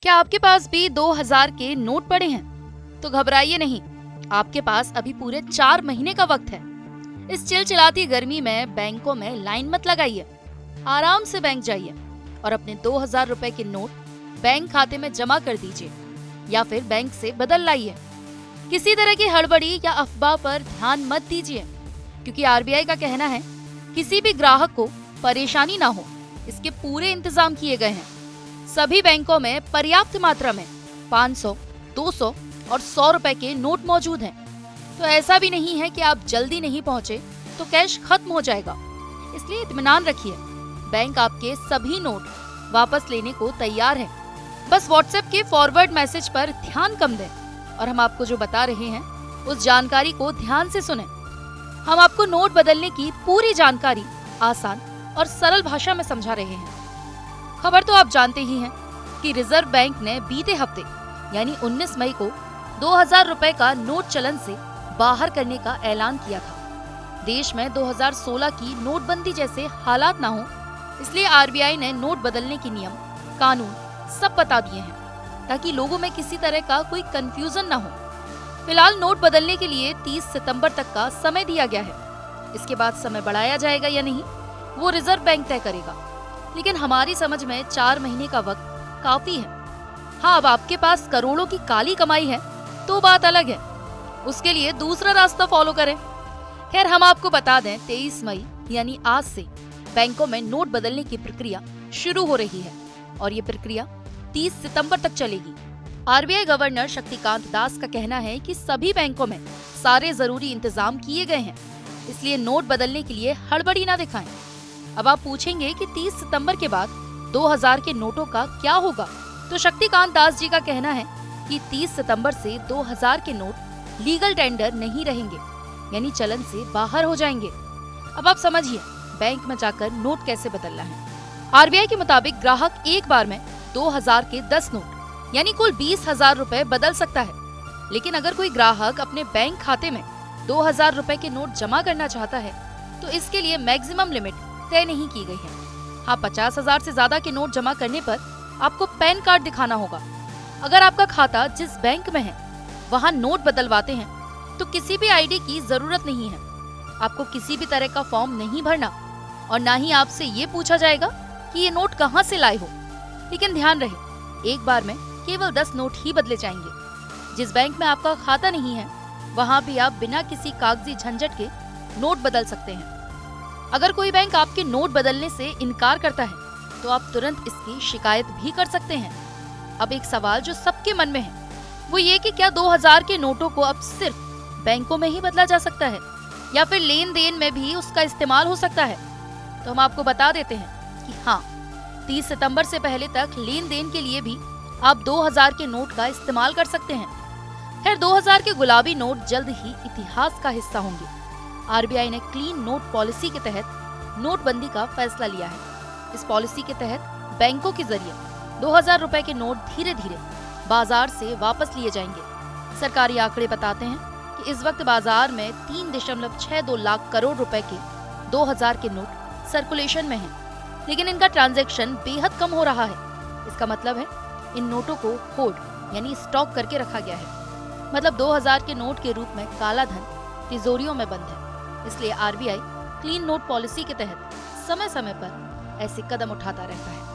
क्या आपके पास भी 2000 के नोट पड़े हैं? तो घबराइए नहीं, आपके पास अभी पूरे 4 महीने का वक्त है। इस चिलचिलाती गर्मी में बैंकों में लाइन मत लगाइए, आराम से बैंक जाइए और अपने 2000 रुपए के नोट बैंक खाते में जमा कर दीजिए या फिर बैंक से बदल लाइए। किसी तरह की हड़बड़ी या अफवाह पर ध्यान मत दीजिए, क्योंकि आरबीआई का कहना है किसी भी ग्राहक को परेशानी ना हो, इसके पूरे इंतजाम किए गए हैं। सभी बैंकों में पर्याप्त मात्रा में 500, 200 और 100 रुपए के नोट मौजूद हैं। तो ऐसा भी नहीं है कि आप जल्दी नहीं पहुंचे तो कैश खत्म हो जाएगा, इसलिए इत्मीनान रखिए, बैंक आपके सभी नोट वापस लेने को तैयार है। बस व्हाट्सएप के फॉरवर्ड मैसेज पर ध्यान कम दें और हम आपको जो बता रहे हैं उस जानकारी को ध्यान से सुनें। हम आपको नोट बदलने की पूरी जानकारी आसान और सरल भाषा में समझा रहे हैं। खबर तो आप जानते ही हैं कि रिजर्व बैंक ने बीते हफ्ते यानी 19 मई को 2000 रुपए का नोट चलन से बाहर करने का ऐलान किया था। देश में 2016 की नोटबंदी जैसे हालात ना हो, इसलिए आरबीआई ने नोट बदलने के नियम, कानून सब बता दिए हैं ताकि लोगों में किसी तरह का कोई कंफ्यूजन ना हो। फिलहाल नोट बदलने के लिए 30 सितंबर तक का समय दिया गया है। इसके बाद समय बढ़ाया जाएगा या नहीं, वो रिजर्व बैंक तय करेगा, लेकिन हमारी समझ में 4 महीने का वक्त काफी है। हाँ, अब आपके पास करोड़ों की काली कमाई है तो बात अलग है, उसके लिए दूसरा रास्ता फॉलो करें। खैर, हम आपको बता दें 23 मई यानी आज से बैंकों में नोट बदलने की प्रक्रिया शुरू हो रही है और ये प्रक्रिया 30 सितंबर तक चलेगी। आरबीआई गवर्नर शक्तिकांत दास का कहना है कि सभी बैंकों में सारे जरूरी इंतजाम किए गए हैं, इसलिए नोट बदलने के लिए हड़बड़ी ना दिखाएं। अब आप पूछेंगे कि 30 सितंबर के बाद 2000 के नोटों का क्या होगा, तो शक्तिकांत दास जी का कहना है कि 30 सितंबर से 2000 के नोट लीगल टेंडर नहीं रहेंगे, यानी चलन से बाहर हो जाएंगे। अब आप समझिए बैंक में जाकर नोट कैसे बदलना है। आरबीआई के मुताबिक ग्राहक एक बार में 2000 के 10 नोट यानी कुल 20,000 रुपए बदल सकता है, लेकिन अगर कोई ग्राहक अपने बैंक खाते में 2000 रुपए के नोट जमा करना चाहता है तो इसके लिए मैक्सिमम लिमिट तय नहीं की गई है। हाँ, 50,000 से ज्यादा के नोट जमा करने पर आपको पैन कार्ड दिखाना होगा। अगर आपका खाता जिस बैंक में है वहाँ नोट बदलवाते हैं तो किसी भी आईडी की जरूरत नहीं है, आपको किसी भी तरह का फॉर्म नहीं भरना और ना ही आपसे ये पूछा जाएगा कि ये नोट कहाँ से लाए हो। लेकिन ध्यान रहे, एक बार में केवल 10 नोट ही बदले जाएंगे। जिस बैंक में आपका खाता नहीं है वहाँ भी आप बिना किसी कागजी झंझट के नोट बदल सकते हैं। अगर कोई बैंक आपके नोट बदलने से इनकार करता है तो आप तुरंत इसकी शिकायत भी कर सकते हैं। अब एक सवाल जो सबके मन में है वो ये कि क्या 2000 के नोटों को अब सिर्फ बैंकों में ही बदला जा सकता है या फिर लेन देन में भी उसका इस्तेमाल हो सकता है? तो हम आपको बता देते हैं कि हाँ, 30 सितंबर से पहले तक लेन देन के लिए भी आप 2000 के नोट का इस्तेमाल कर सकते हैं। खैर, 2000 के गुलाबी नोट जल्द ही इतिहास का हिस्सा होंगे। आरबीआई ने क्लीन नोट पॉलिसी के तहत नोटबंदी का फैसला लिया है। इस पॉलिसी के तहत बैंकों के जरिए 2000 रुपए के नोट धीरे धीरे बाजार से वापस लिए जाएंगे। सरकारी आंकड़े बताते हैं कि इस वक्त बाजार में 3.62 लाख करोड़ रुपए के 2000 के नोट सर्कुलेशन में हैं, लेकिन इनका ट्रांजैक्शन बेहद कम हो रहा है। इसका मतलब है इन नोटों को होल्ड यानी स्टॉक करके रखा गया है। मतलब 2000 के नोट के रूप में काला धन तिजोरियों में बंद है। इसलिए आरबीआई क्लीन नोट पॉलिसी के तहत समय समय पर ऐसे कदम उठाता रहता है।